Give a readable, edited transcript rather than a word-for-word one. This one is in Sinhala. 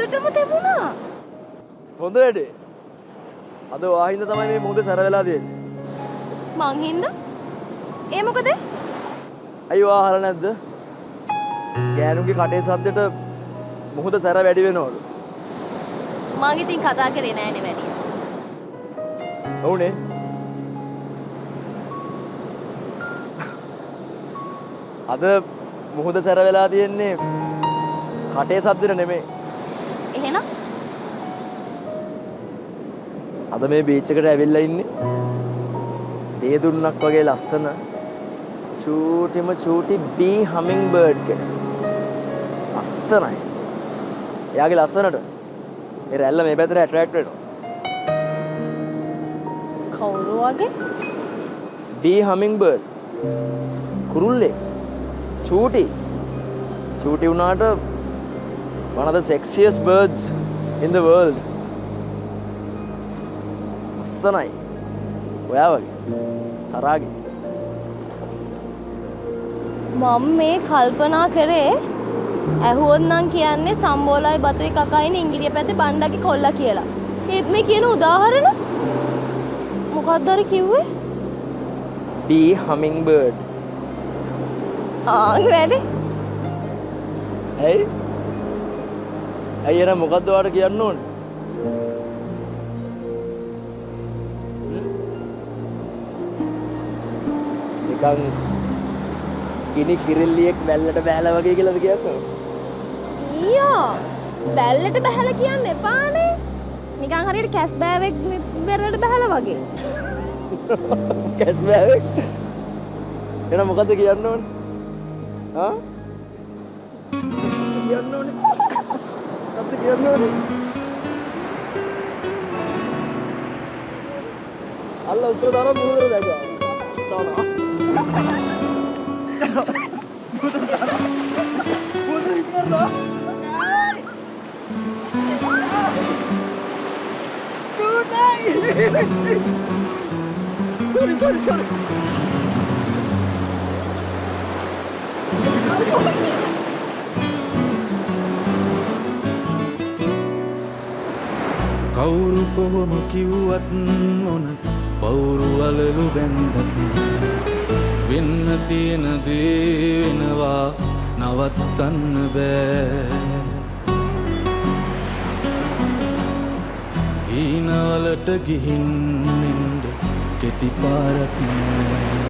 හොඳටම තෙමුණා. හොඳ වැඩේ. අද වාහින්ද තමයි මේ මොහොතේ සැර වෙලා තියෙන්නේ. මං හින්දා? ඒ මොකද? අයියෝ අහලා නැද්ද? ගෑනුන්ගේ කටේ සද්දෙට මොහොත සැර වැඩි වෙනවලු. මං ඉතින් කතා කරේ නෑනේ වැඩි. ඔව්නේ. අද මොහොත සැර වෙලා තියෙන්නේ කටේ සද්දෙට නෙමෙයි. එහෙනම් අද මේ බීච් එකට ඇවිල්ලා ඉන්නේ දේ දුන්නක් වගේ ලස්සන චූටි බී හමින් බර්ඩ් කෙනෙක්. ලස්සනයි. එයාගේ ලස්සනට මේ රැල්ල මේ පැත්තට ඇට්‍රැක්ට් වෙනවා. කවුරු වගේ? බී හමින් බර්ඩ්. කුරුල්ලෙක්. චූටි වුණාට one of the sexiest birds in the world. ලස්සනයි. ඔයා වගේ. සරාගේ. මම මේ කල්පනා කරේ ඇහුවොත් නම් කියන්නේ සම්බෝලයි බතුයි කකයිනේ ඉංග්‍රීසි පැත්තේ බණ්ඩගේ කොල්ලා කියලා. ඒත් මේ කියන උදාහරණ මොකක්ද අර කිව්වේ? bee hummingbird. වැඩේ. ඇයි එන මොකද්ද ඔයාලට කියන්න ඕනේ? නිකන් කිනි කිරිල්ලියෙක් වැල්ලට බෑලා වගේ කියලාද කියන්නේ? ඊයෝ බැල්ලට බහැලා කියන්න එපානේ. නිකන් හරියට කැස් බෑවෙක් බැල්ලට බහැලා වගේ. කැස් බෑවෙක්? එන මොකද්ද කියන්න ඕනේ? හා? කියන්න ඕනේ. අපිට කියන්න ඕනේ. අල්ල උත්තර දාලා මුහුදට දැගා. තානා. මුහුද ඉක්මනට. Sorry. කවුරු කොහොම කිව්වත් මොන පවුරු අලලු බැන්දත් වෙන්න තියෙන දේ වෙනවා නවත්තන්න බෑ. හීනවලට ගිහින් එන්න කෙටි පාරක් නෑ.